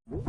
We're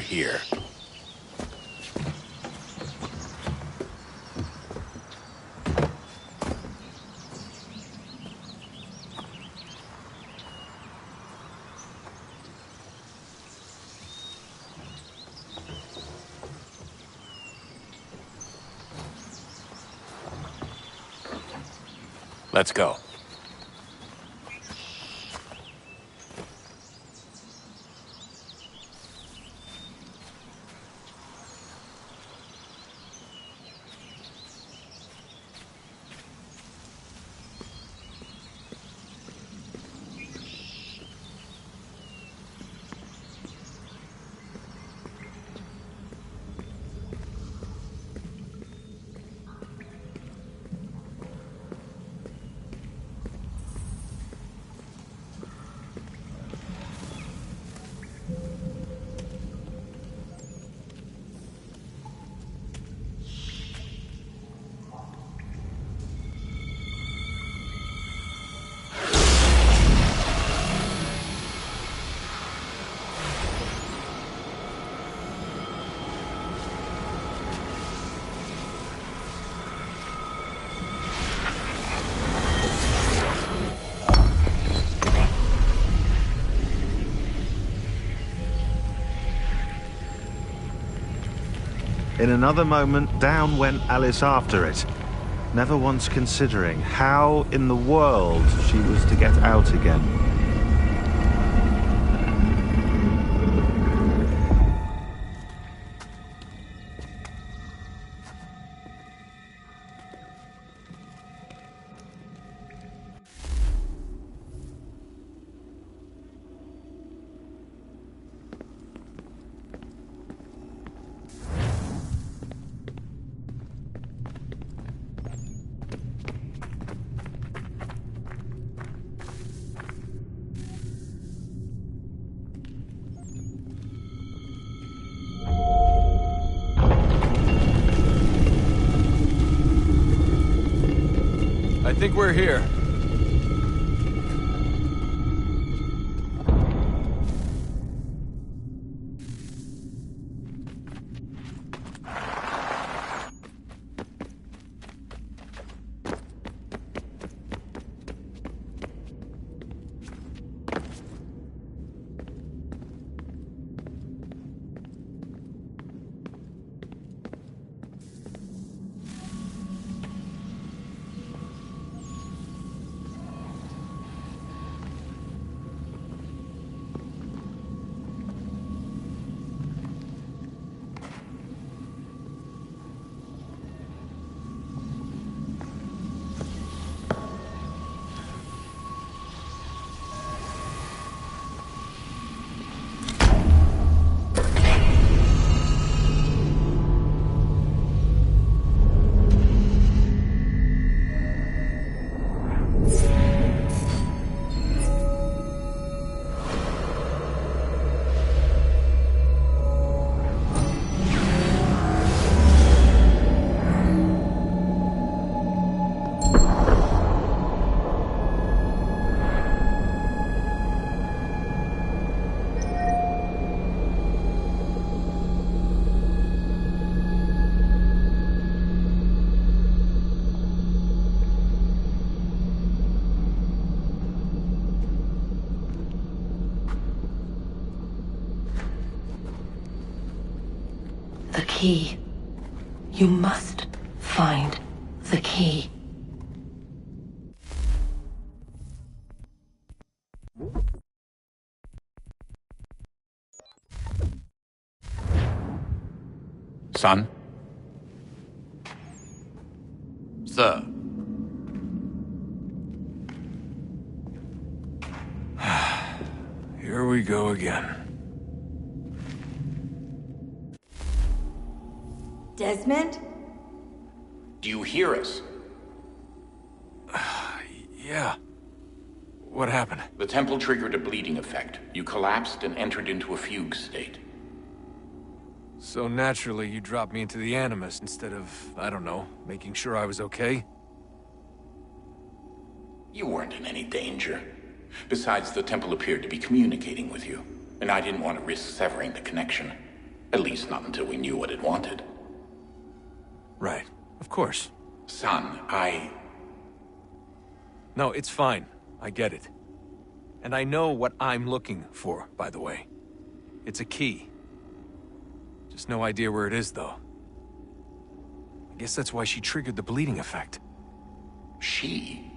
here. Let's go. In another moment, down went Alice after it, never once considering how in the world she was to get out again. I think we're here. The key. You must find the key. Son? Sir. Here we go again. Desmond? Do you hear us? Yeah. What happened? The temple triggered a bleeding effect. You collapsed and entered into a fugue state. So naturally, you dropped me into the Animus instead of, I don't know, making sure I was okay? You weren't in any danger. Besides, the temple appeared to be communicating with you, and I didn't want to risk severing the connection. At least not until we knew what it wanted. Right. Of course. Son, No, it's fine. I get it. And I know what I'm looking for, by the way. It's a key. Just no idea where it is, though. I guess that's why she triggered the bleeding effect. She?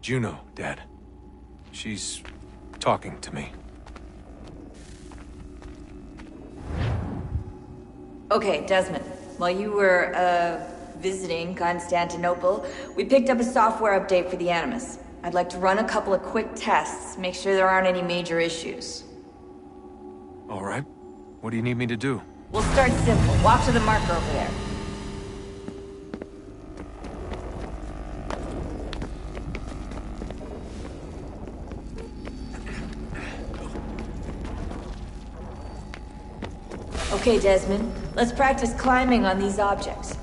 Juno, Dad. She's talking to me. Okay, Desmond. While you were, visiting Constantinople, we picked up a software update for the Animus. I'd like to run a couple of quick tests, make sure there aren't any major issues. All right. What do you need me to do? We'll start simple. Walk to the marker over there. Okay, Desmond. Let's practice climbing on these objects.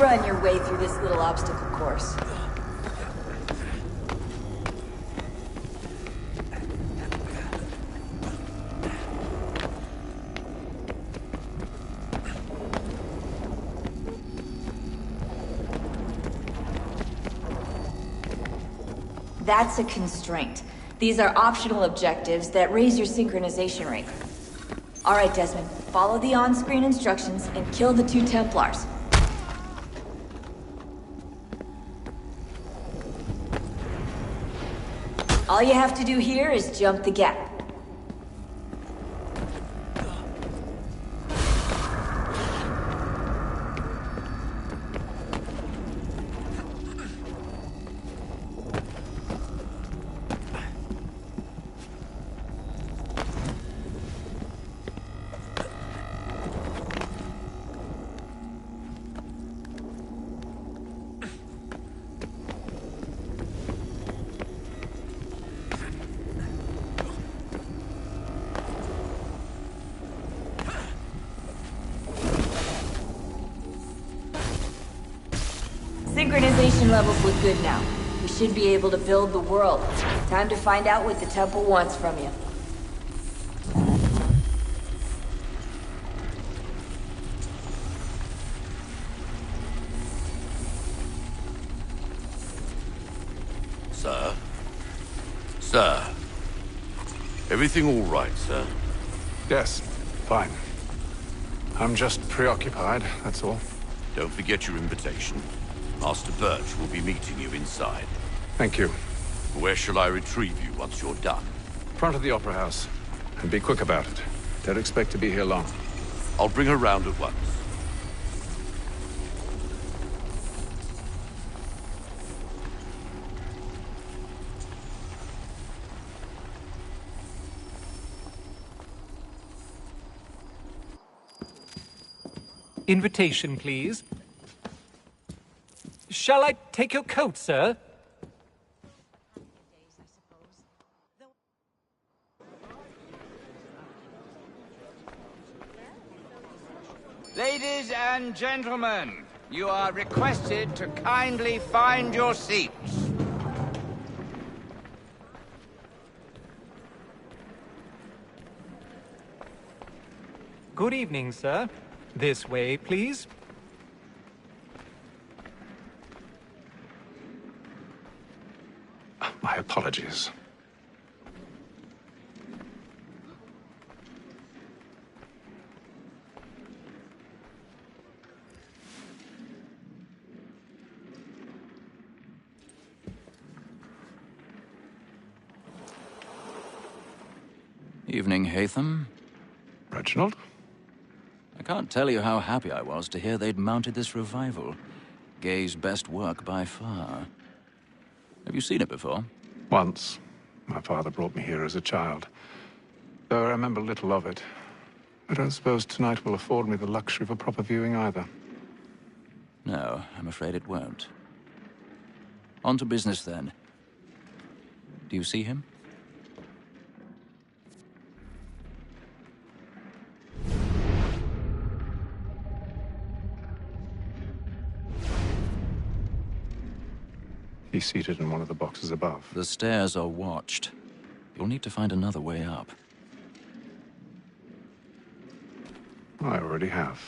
run your way through this little obstacle course. That's a constraint. These are optional objectives that raise your synchronization rate. Alright, Desmond. Follow the on-screen instructions and kill the 2 Templars. All you have to do here is jump the gap. Synchronization levels look good now. We should be able to build the world. Time to find out what the temple wants from you. Sir? Sir? Everything all right, sir? Yes, fine. I'm just preoccupied, that's all. Don't forget your invitation. Master Birch will be meeting you inside. Thank you. Where shall I retrieve you once you're done? Front of the Opera House. And be quick about it. Don't expect to be here long. I'll bring her round at once. Invitation, please. Shall I take your coat, sir? Ladies and gentlemen, you are requested to kindly find your seats. Good evening, sir. This way, please. My apologies. Evening, Hatham. Reginald? I can't tell you how happy I was to hear they'd mounted this revival. Gay's best work by far. Have you seen it before? Once. My father brought me here as a child. Though I remember little of it. I don't suppose tonight will afford me the luxury of a proper viewing either. No, I'm afraid it won't. On to business, then. Do you see him? He's seated in one of the boxes above. The stairs are watched. You'll need to find another way up. I already have.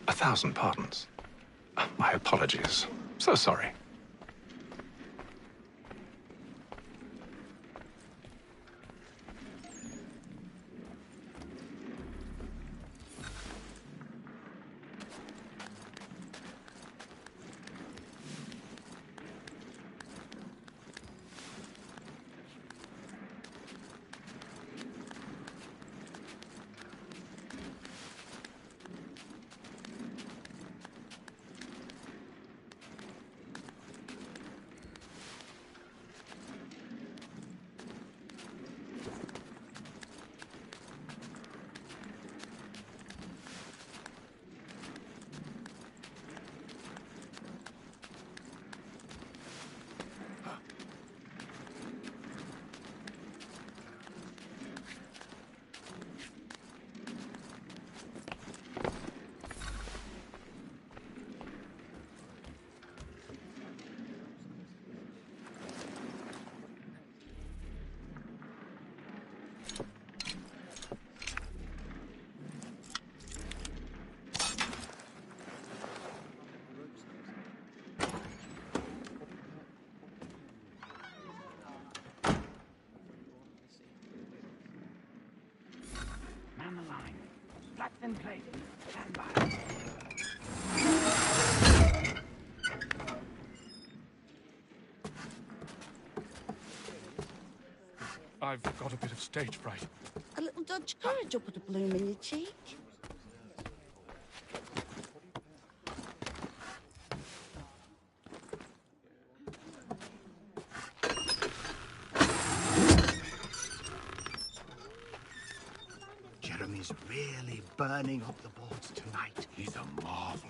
A thousand pardons. My apologies. So sorry. I've got a bit of stage fright. A little Dutch courage will put a bloom in your cheek. Jeremy's really burning up the boards tonight. He's a marvel.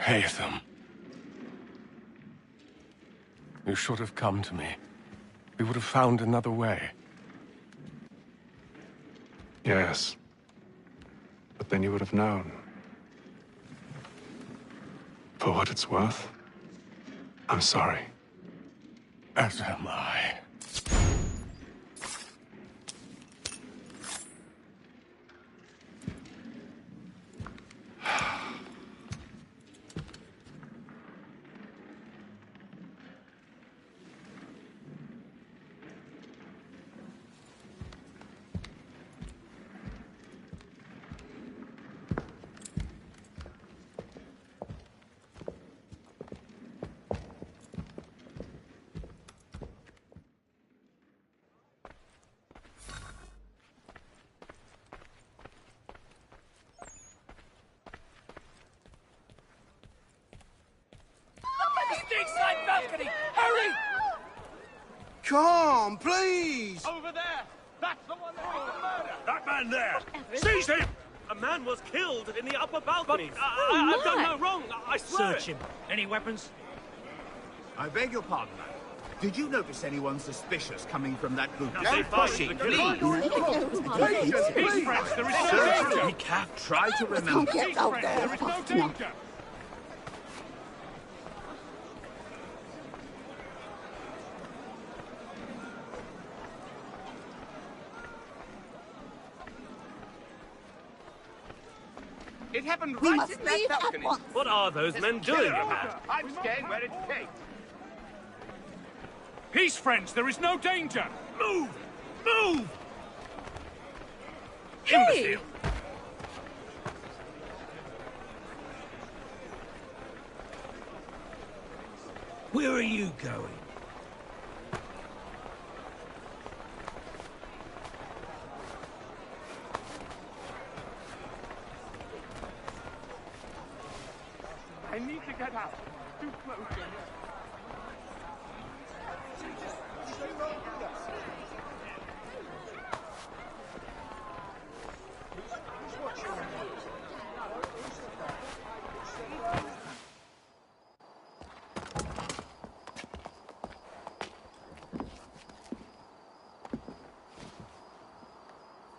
Haytham. You should have come to me. We would have found another way. Yes. But then you would have known. For what it's worth, I'm sorry. As am I. Side balcony! Hurry! Come, please! Over there! That's the one that we can murder! That man there! Seize him! A man was killed in the upper balcony. I've done no wrong. I swear. Search him. Any weapons? I beg your pardon, madam. Did you notice anyone suspicious coming from that group? Don't push it, please! Peace, friends, there is no danger! We can't try to remember. Peace, friends, there is no danger! It happened We right must in that leave at balcony. once. What are those men doing? I'm scared where it's takes. Peace, friends, there is no danger! Move! Move! Hey! Imbecile! Where are you going? I need to get out. Too close.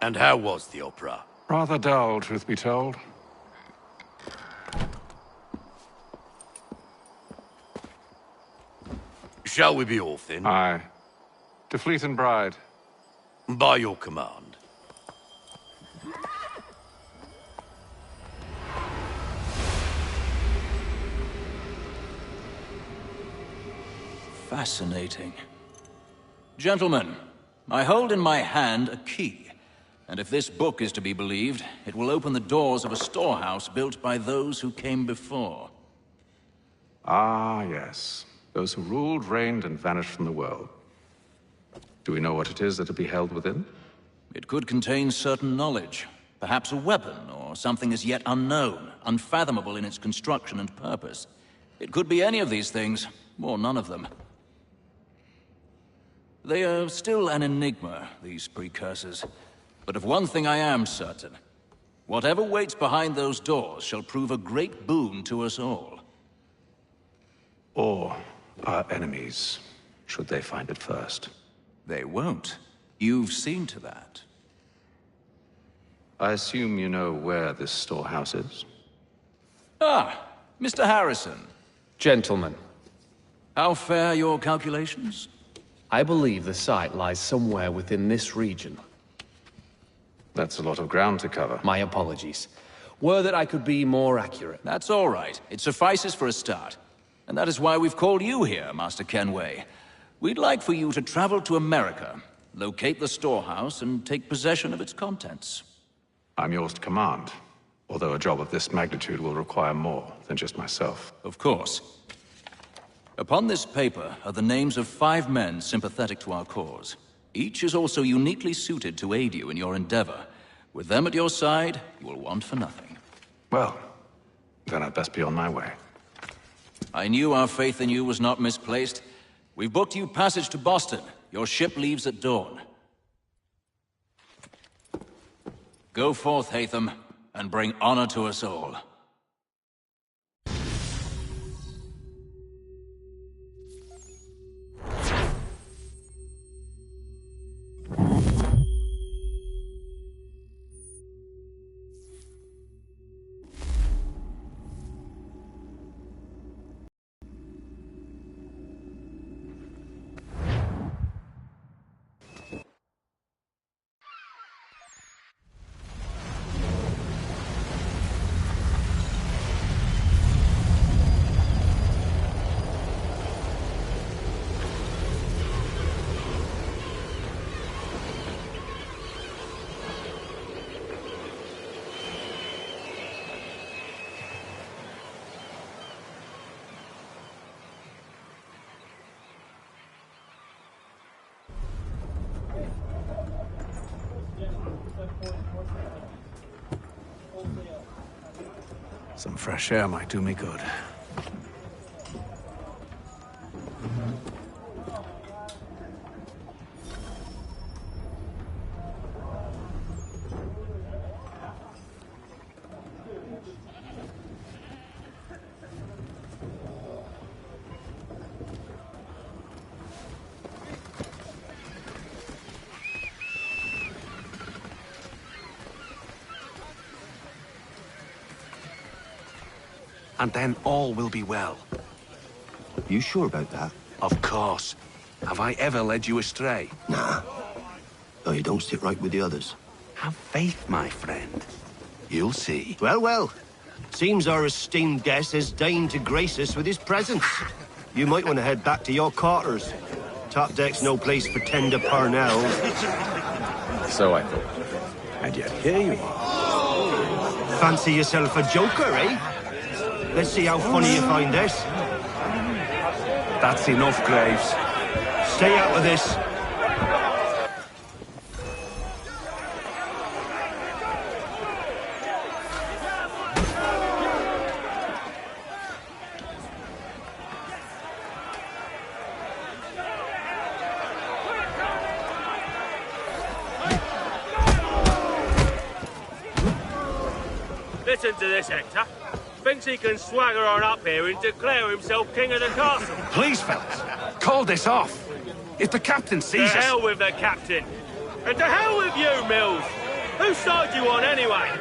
And how was the opera? Rather dull, truth be told. Shall we be off then? Aye. To Fleet and Bride. By your command. Fascinating. Gentlemen, I hold in my hand a key, and if this book is to be believed, it will open the doors of a storehouse built by those who came before. Ah, yes. Those who ruled, reigned, and vanished from the world. Do we know what it is that will be held within? It could contain certain knowledge, perhaps a weapon, or something as yet unknown, unfathomable in its construction and purpose. It could be any of these things, or none of them. They are still an enigma, these precursors. But of one thing I am certain. Whatever waits behind those doors shall prove a great boon to us all. Or our enemies, should they find it first. They won't. You've seen to that. I assume you know where this storehouse is? Ah, Mr. Harrison. Gentlemen. How fare your calculations? I believe the site lies somewhere within this region. That's a lot of ground to cover. My apologies. Were that I could be more accurate. That's all right. It suffices for a start. And that is why we've called you here, Master Kenway. We'd like for you to travel to America, locate the storehouse, and take possession of its contents. I'm yours to command, although a job of this magnitude will require more than just myself. Of course. Upon this paper are the names of 5 men sympathetic to our cause. Each is also uniquely suited to aid you in your endeavor. With them at your side, you will want for nothing. Well, then I'd best be on my way. I knew our faith in you was not misplaced. We've booked you passage to Boston. Your ship leaves at dawn. Go forth, Hatham, and bring honor to us all. Some fresh air might do me good. And then all will be well. You sure about that? Of course. Have I ever led you astray? Nah. No, you don't sit right with the others. Have faith, my friend. You'll see. Well, well. Seems our esteemed guest has deigned to grace us with his presence. You might want to head back to your quarters. Top deck's no place for tender Parnells. So I thought. And yet here you are. Fancy yourself a joker, eh? Let's see how funny you find this. That's enough, Graves. Stay out of this. Listen to this, Hector. Thinks he can swagger on up here and declare himself king of the castle. Please, fellas, call this off. If the captain sees us... To hell with the captain. And to hell with you, Mills. Whose side you on, anyway?